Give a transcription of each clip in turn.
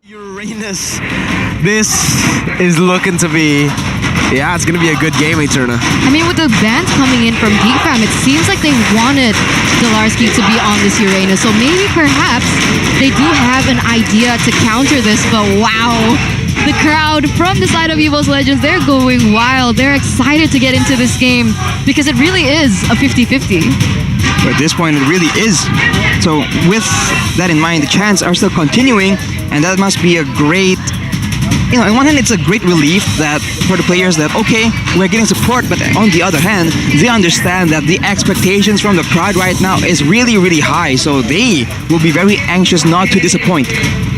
Uranus, this is looking to be, yeah, it's gonna be a good game, Eterna. I mean, with the band coming in from Geek Fam, it seems like they wanted Dolarski to be on this Uranus. So maybe perhaps they do have an idea to counter this, but wow. The crowd from the side of Evos Legends, they're going wild. They're excited to get into this game because it really is a 50-50. But at this point, it really is. So with that in mind, the chants are still continuing, and that must be a great, on one hand, it's a great relief that for the players that, okay, we're getting support, but on the other hand, they understand that the expectations from the crowd right now is really, really high, so they will be very anxious not to disappoint.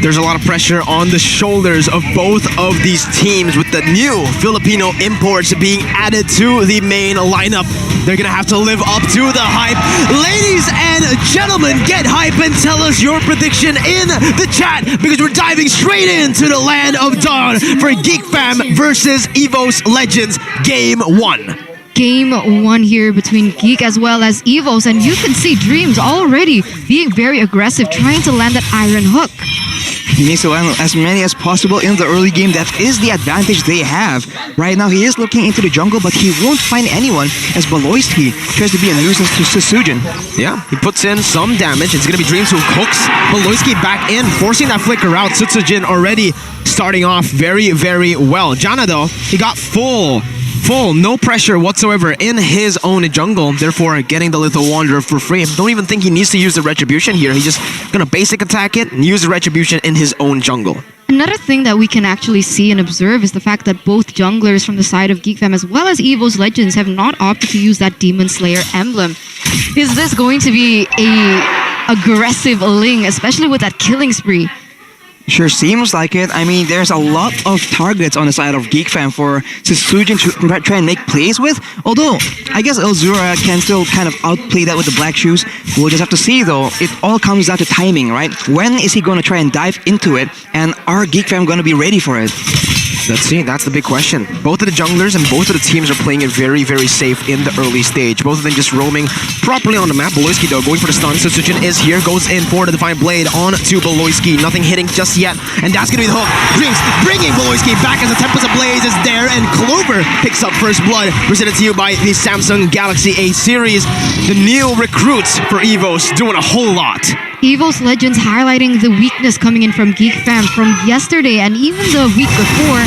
There's a lot of pressure on the shoulders of both of these teams with the new Filipino imports being added to the main lineup. They're gonna have to live up to the hype. Ladies and gentlemen, get hype and tell us your prediction in the chat because we're diving straight into the land of dawn for Geek Fam versus Evos Legends Game 1. Game 1 here between Geek as well as Evos, and you can see Dreams already being very aggressive, trying to land that iron hook. He needs to land as many as possible in the early game. That is the advantage they have. Right now, he is looking into the jungle, but he won't find anyone as Baloyski tries to be a nuisance to Sasujin. Yeah, he puts in some damage. It's going to be Dreams who hooks Baloyski back in, forcing that flicker out. Sasujin already starting off very, very well. Jana, though, he got full, no pressure whatsoever in his own jungle, therefore getting the Lethal Wanderer for free. Don't even think he needs to use the Retribution here. He's just gonna basic attack it and use the Retribution in his own jungle. Another thing that we can actually see and observe is the fact that both junglers from the side of Geek Fam as well as Evos Legends have not opted to use that Demon Slayer emblem. Is this going to be a aggressive Ling, especially with that killing spree? Sure seems like it. I mean, there's a lot of targets on the side of Geek Fam for Sasujin to try and make plays with. Although, I guess Elzura can still kind of outplay that with the black shoes. We'll just have to see though. It all comes down to timing, right? When is he going to try and dive into it? And are Geek Fam going to be ready for it? Let's see, that's the big question. Both of the junglers and both of the teams are playing it very, very safe in the early stage. Both of them just roaming properly on the map. Baloyski, though, going for the stun. Sasujin is here, goes in for the Defiant Blade on to Baloyski. Nothing hitting just yet, and that's going to be the hook. Dreams bringing Baloyski back as the Tempest Ablaze is there, and Clover picks up first blood. Presented to you by the Samsung Galaxy A series. The new recruits for Evos doing a whole lot. Evos Legends highlighting the weakness coming in from Geek Fam from yesterday and even the week before,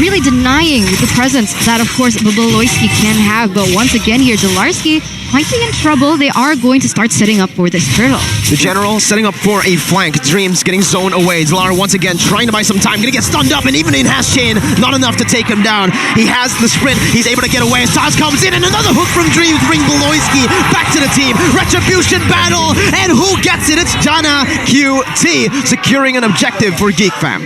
really denying the presence that, of course, Baloyski can have. But once again here, Dolarski might be in trouble. They are going to start setting up for this turtle. The General setting up for a flank. Dreams getting zoned away. Zlar once again trying to buy some time. Gonna get stunned up, and even in Hash Chain, not enough to take him down. He has the sprint. He's able to get away. Saz comes in, and another hook from Dreams bring Baloyski back to the team. Retribution battle, and who gets it? It's Jana QT securing an objective for Geek Fam.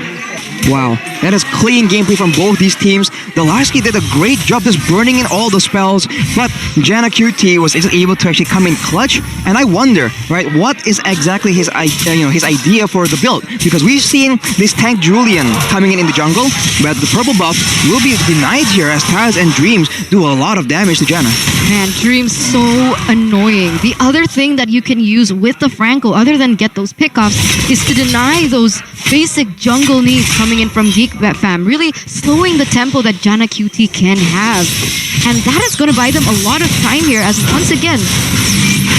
Wow, that is clean gameplay from both these teams. Dolarski did a great job just burning in all the spells, but Jana QT was able to actually come in clutch. And I wonder, right, what is exactly his idea for the build? Because we've seen this tank Julian coming in the jungle, but the purple buff will be denied here as Taz and Dreams do a lot of damage to Jana. Man, Dreams so annoying. The other thing that you can use with the Franco, other than get those pickoffs, is to deny those basic jungle needs coming in from Geek Fam, really slowing the tempo that Jana QT can have. And that is going to buy them a lot of time here as once again,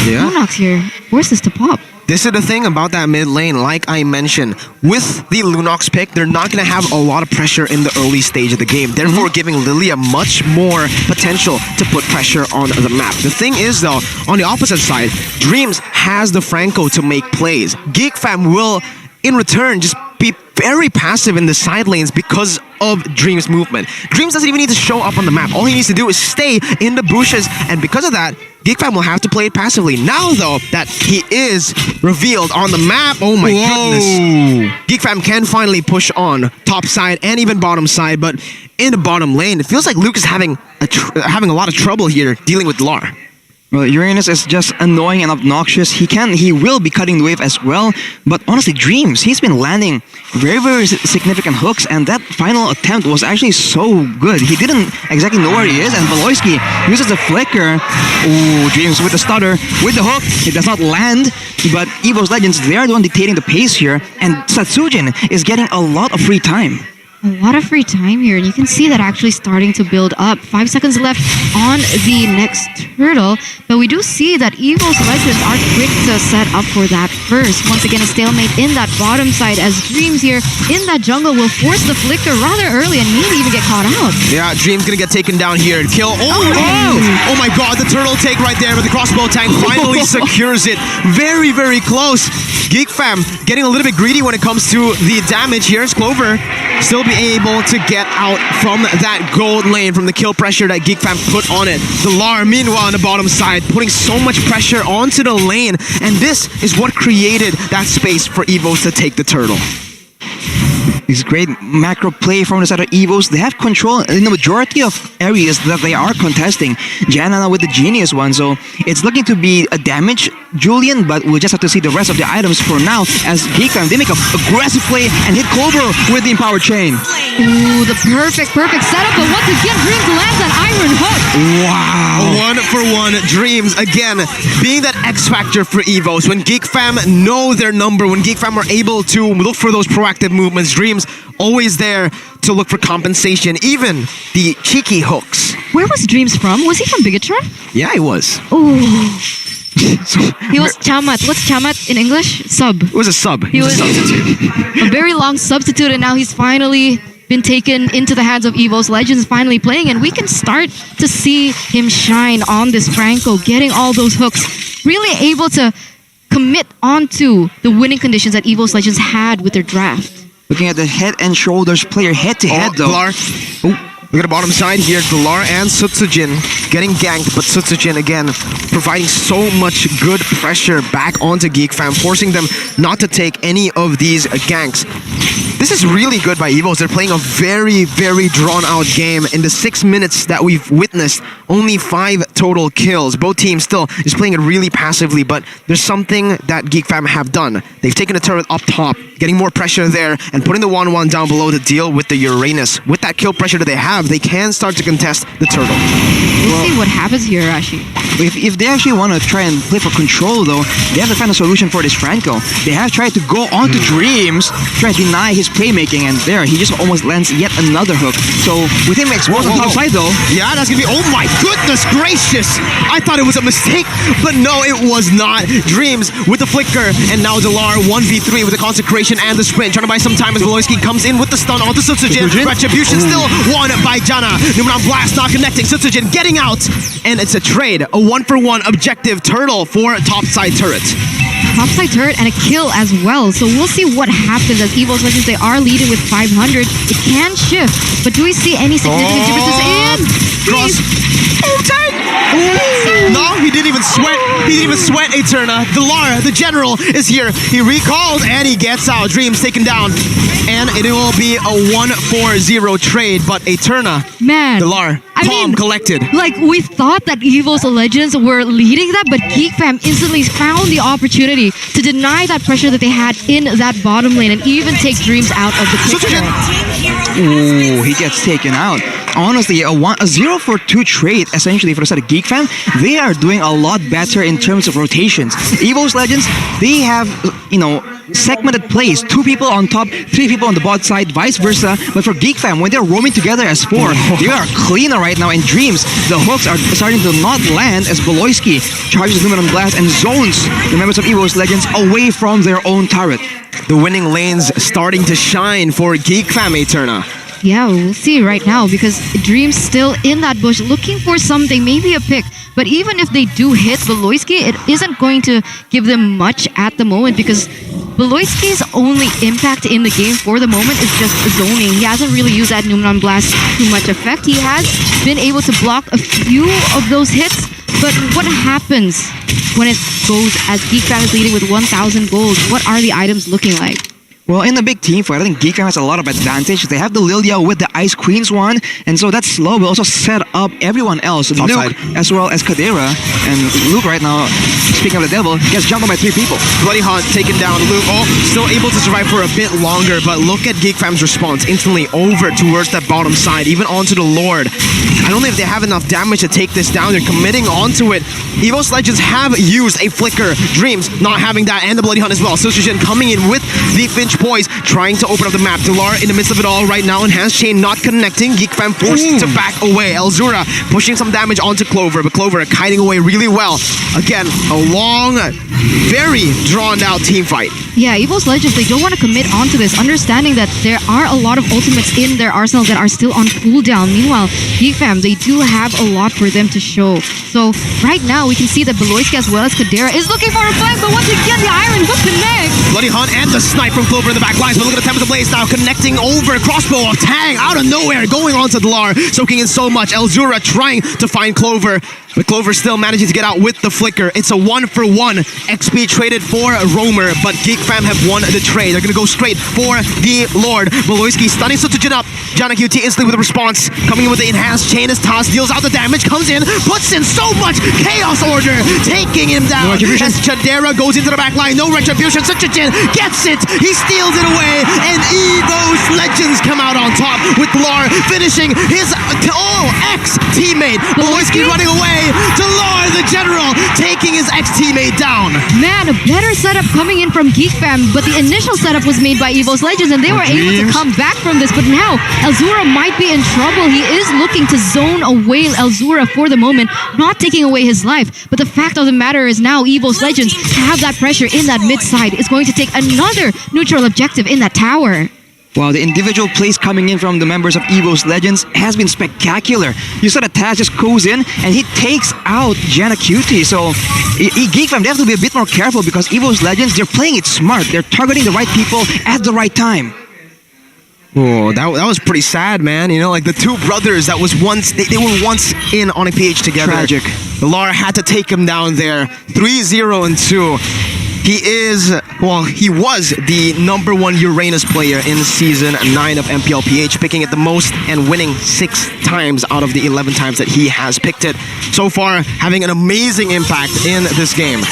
Lunox here forces to pop. This is the thing about that mid lane, like I mentioned. With the Lunox pick, they're not going to have a lot of pressure in the early stage of the game, therefore giving Lilia much more potential to put pressure on the map. The thing is, though, on the opposite side, Dreams has the Franco to make plays. Geek Fam will, in return, just be very passive in the side lanes because of Dreams' movement. Dreams doesn't even need to show up on the map. All he needs to do is stay in the bushes, and because of that, Geek Fam will have to play it passively. Now, though, that he is revealed on the map, oh my goodness. Geek Fam can finally push on top side and even bottom side, but in the bottom lane, it feels like Luke is having a lot of trouble here dealing with Lar. Well, Uranus is just annoying and obnoxious. He will be cutting the wave as well. But honestly, Dreams, he's been landing very, very significant hooks, and that final attempt was actually so good. He didn't exactly know where he is, and Valoisky uses the flicker. Ooh, Dreams with the stutter, with the hook. It does not land, but Evos Legends, they are the one dictating the pace here, and Satsujin is getting a lot of free time. A lot of free time here, and you can see that actually starting to build up. 5 seconds left on the next turtle, but we do see that Evos Legends are quick to set up for that first. Once again, a stalemate in that bottom side as Dreams here in that jungle will force the flicker rather early and maybe even get caught out. Yeah, Dream's gonna get taken down here. Kill. Oh my god, the turtle take right there, but the crossbow tank finally secures it. Very, very close. Geek fam getting a little bit greedy when it comes to the damage here. It's Clover still be able to get out from that gold lane, from the kill pressure that Geek fam put on it. The Lar, meanwhile, on the bottom side, putting so much pressure onto the lane, and this is what created that space for Evos to take the turtle. This great macro play from the side of Evos. They have control in the majority of areas that they are contesting. Janana with the genius one, so it's looking to be a damage Julian, but we'll just have to see the rest of the items for now as Geekfam, they make an aggressive play and hit Clover with the empowered chain. Ooh, the perfect setup, but once again, Dreams lands that iron hook. Wow. 1-for-1 Dreams, again, being that X factor for Evos. When Geek fam know their number, when Geek fam are able to look for those proactive movements, Dreams always there to look for compensation, even the cheeky hooks. Where was Dreams from? Was he from Bigatron? Yeah, he was. Ooh. He was Chamat. What's Chamat in English? Sub. It was a sub. He was a very long substitute, and now he's finally been taken into the hands of Evos Legends, finally playing, and we can start to see him shine on this Franco, getting all those hooks, really able to commit onto the winning conditions that Evos Legends had with their draft. Looking at the head and shoulders player head to head though. Galar. Look at the bottom side here. Galar and Sutsujin getting ganked, but Sutsujin again providing so much good pressure back onto Geek fam, forcing them not to take any of these ganks. This is really good by Evos. They're playing a very, very drawn-out game. In the 6 minutes that we've witnessed, only 5 total kills. Both teams still just playing it really passively, but there's something that Geek fam have done. They've taken the turret up top, getting more pressure there, and putting the 1-1 down below to deal with the Uranus. With that kill pressure that they have, they can start to contest the turtle. We'll see what happens here, Rashi. If they actually want to try and play for control though, they have to find a solution for this Franco. They have tried to go on to Dreams, try to deny his playmaking, and there he just almost lands yet another hook. So with him exposed on the top side though. Yeah, that's gonna be, oh my goodness gracious! I thought it was a mistake, but no, it was not. Dreams with the flicker, and now Delar 1v3 with the consecration and the sprint, trying to buy some time as Valoisky comes in with the stun onto Sutsujin. Retribution still won by Jana. Numeron Blast not connecting. Sutsujin getting out, and it's a trade. A 1-for-1 objective turtle for topside turret. Topside turret and a kill as well. So we'll see what happens as Evos Legends, they are leading with 500. It can shift, but do we see any significant differences in Cross. No, he didn't even sweat. He didn't even sweat Eterna. Delar, the general, is here. He recalled and he gets out. Dreams taken down. And it will be a 1-4-0 trade, but Eterna, Man, Delar, calm, collected. Like, we thought that Evos Legends were leading that, but Geek fam instantly found the opportunity to deny that pressure that they had in that bottom lane and even take Dreams out of the picture. Ooh, he gets taken out. Honestly, a 0-for-2 trade essentially for the side of Geek fam. They are doing a lot better in terms of rotations. Evos Legends, they have, segmented plays. 2 people on top, 3 people on the bot side, vice versa. But for Geek fam, when they're roaming together as 4, they are cleaner right now. In Dreams, the hooks are starting to not land as Valoisky charges Numeron Blast and zones the members of Evos Legends away from their own turret. The winning lanes starting to shine for Geek fam, Eterna. Yeah, we'll see right now because Dream's still in that bush looking for something, maybe a pick. But even if they do hit Valoisky, it isn't going to give them much at the moment because Valoisky's only impact in the game for the moment is just zoning. He hasn't really used that Numeron Blast too much effect. He has been able to block a few of those hits, but what happens when it goes as Geek fam is leading with 1,000 gold? What are the items looking like? Well, in the big team fight, I think Geek Fam has a lot of advantage. They have the Lilia with the Ice Queen's one, and so that slow will also set up everyone else. Top Luke, side. as well as Kadera. And Luke right now, speaking of the devil, gets jumped on by 3 people. Bloody Hunt taken down. Luke, still able to survive for a bit longer, but look at Geek Fam's response. Instantly over towards that bottom side, even onto the Lord. I don't know if they have enough damage to take this down. They're committing onto it. Evos Legends have used a Flicker. Dreams not having that, and the Bloody Hunt as well. Sojin coming in with the Finch Poise, trying to open up the map. Delar in the midst of it all right now. Enhanced Chain not connecting. Geek Fam forced to back away. Elzura pushing some damage onto Clover, but Clover kiting away really well. Again, a long, very drawn out team fight. Yeah, Evos Legends, they don't want to commit onto this, understanding that there are a lot of ultimates in their arsenal that are still on cooldown. Meanwhile, Geek Fam, they do have a lot for them to show. So right now, we can see that Beloyski as well as Kadera is looking for a flank, but once again, the Iron Hook connects. Bloody Hunt and the snipe from Clover in the back lines, but look at the Tempest of Blaze now connecting over. Crossbow of Tang out of nowhere, going on to Delar, soaking in so much. Elzura trying to find Clover, but Clover still managing to get out with the Flicker. It's a 1-for-1 XP traded for Roamer, but Geek Fam have won the trade. They're gonna go straight for the Lord. Beloyski stunning Sojin up. Jana QT instantly with a response, coming in with the enhanced chain as Toss deals out the damage, comes in, puts in so much Chaos Order, taking him down. No retribution. As Chadera goes into the back line, no retribution. Sojin gets it, he steals it away, and Evos Legends come out on top with Lar finishing his ex-teammate. Beloyski running away to Lar, the general, taking his ex-teammate down. Man, a better setup coming in from Geek Fam, but the initial setup was made by Evos Legends, and they were able to Dreams. come back from this. But now, Elzura might be in trouble. He is looking to zone away Elzura for the moment, not taking away his life. But the fact of the matter is now, Evos Legends have that pressure in that mid side. Is going to take another neutral objective in that tower. Wow, the individual plays coming in from the members of Evos Legends has been spectacular. You saw that Taz just goes in and he takes out Jana QT. So, Geek Fam, they have to be a bit more careful because Evos Legends, they're playing it smart. They're targeting the right people at the right time. Oh, that was pretty sad, man. You know, like the two brothers that was once, they were once in on a PH together. Tragic. Lar had to take him down there. 3-0-2. He was the #1 Uranus player in Season 9 of Mpl PH, picking it the most and winning 6 times out of the 11 times that he has picked it. So far, having an amazing impact in this game.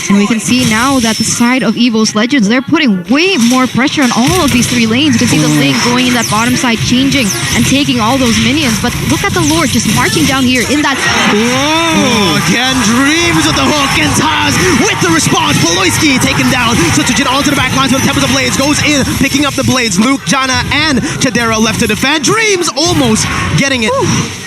And we can see now that the side of Evos Legends, they're putting way more pressure on all of these 3 lanes. You can see the lane going in that bottom side, changing and taking all those minions. But look at the Lord just marching down here in that... Oh, again, Dreams with the hook, and Taz with the response. Beloyski taken down. Sojin onto the back lines with the Tempest of Blades, goes in, picking up the blades. Luke, Jana, and Chadera left to defend. Dreams almost getting it.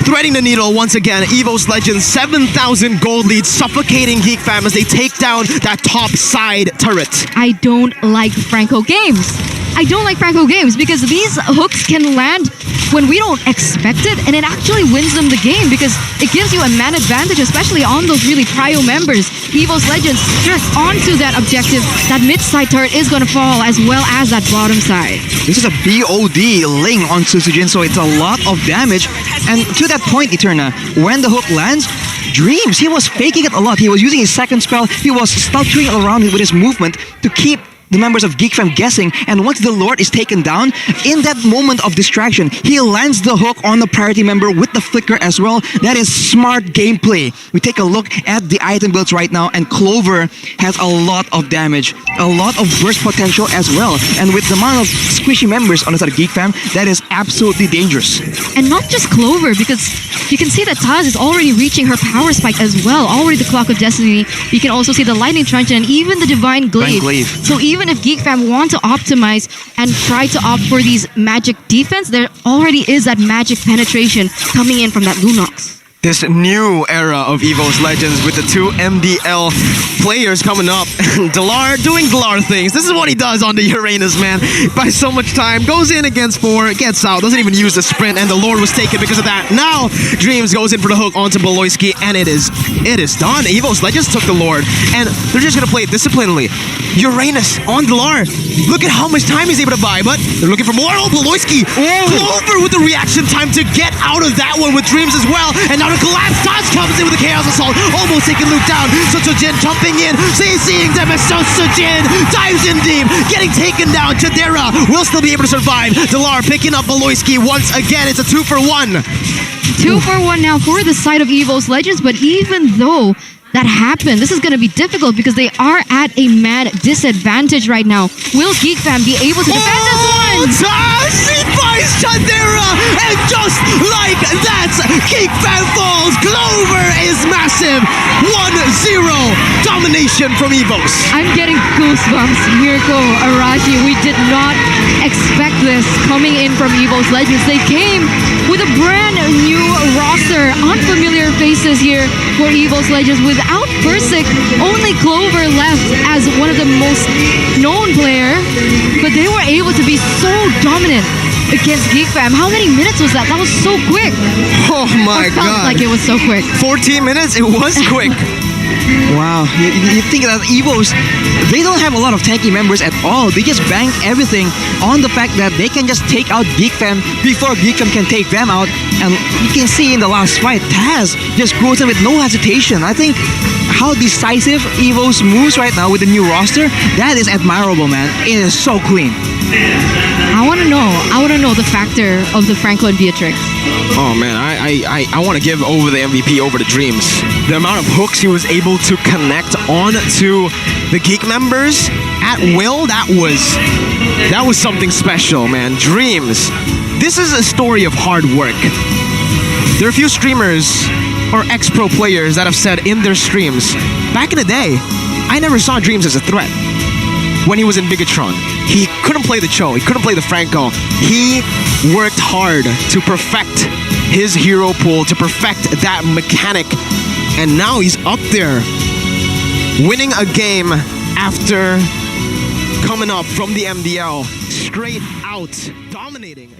Threading the needle once again. Evos Legends, 7,000 gold lead, suffocating Geek Fam as they take down that top side turret. I don't like Franco games. I don't like Franco games because these hooks can land when we don't expect it, and it actually wins them the game because it gives you a man advantage, especially on those really prio members. Evos Legends just onto that objective. That mid-side turret is going to fall as well as that bottom side. This is a BOD ling on Sujin, so it's a lot of damage. And to that point, Eterna, when the hook lands, Dreams, he was faking it a lot. He was using his second spell. He was stuttering around with his movement to keep the members of Geek Fam guessing, and once the Lord is taken down, in that moment of distraction, he lands the hook on the priority member with the flicker as well. That is smart gameplay. We take a look at the item builds right now, and Clover has a lot of damage, a lot of burst potential as well. And with the amount of squishy members on the side of Geek Fam, that is absolutely dangerous. And not just Clover, because you can see that Taz is already reaching her power spike as well. Already the Clock of Destiny. You can also see the Lightning Truncheon and even the Divine Glaive. So even if Geek Fam want to optimize and try to opt for these magic defense, there already is that magic penetration coming in from that Lunox. This new era of Evos Legends with the 2 MDL players coming up. Delar doing Delar things. This is what he does on the Uranus, man. Buys so much time, goes in against 4, gets out, doesn't even use the sprint, and the Lord was taken because of that. Now, Dreams goes in for the hook onto Beloyski, and it is done. Evos Legends took the Lord, and they're just going to play it disciplinedly. Uranus on Delar. Look at how much time he's able to buy, but they're looking for more. Oh, Beloyski. Clover with the reaction time to get out of that one with Dreams as well, and now a collapse. Dodge comes in with a Chaos Assault, almost taking Luke down. So Jin jumping in, seeing them as Jin dives in deep, getting taken down. Jadera will still be able to survive. Delar picking up Maloyski once again. It's a 2-for-1. 2-for-1 now for the side of Evos Legends, but even though that happened, this is going to be difficult because they are at a mad disadvantage right now. Will Geek Fam be able to defend this one? She finds Chandera, and just like that, Geek Fam falls. Clover is massive. 1-0 domination from Evos. I'm getting goosebumps, Mirko, Arashi. We did not expect this coming in from Evos Legends. They came with a brand new roster, unfamiliar faces here for Evos Legends. Without Versik, only Clover left as one of the most known player, but they were able to be so dominant against Geek Fam. How many minutes was that? That was so quick. Oh my It felt god. like it was so quick. 14 minutes? It was quick. Wow, you think that Evos, they don't have a lot of tanky members at all. They just bank everything on the fact that they can just take out Geek Fam before Geek Fam can take them out. And you can see in the last fight, Taz just goes in with no hesitation. I think how decisive Evos moves right now with the new roster, that is admirable, man. It is so clean. I want to know the factor of the Franco and Beatrix. Oh man, I want to give over the MVP over to Dreams. The amount of hooks he was able to connect on to the Geek members at will, that was something special, man. Dreams. This is a story of hard work. There are a few streamers or ex-pro players that have said in their streams, back in the day, I never saw Dreams as a threat. When he was in Bigatron, he couldn't play the Cho, he couldn't play the Franco. He worked hard to perfect his hero pool, to perfect that mechanic, and now he's up there winning a game after coming up from the MDL, straight out dominating.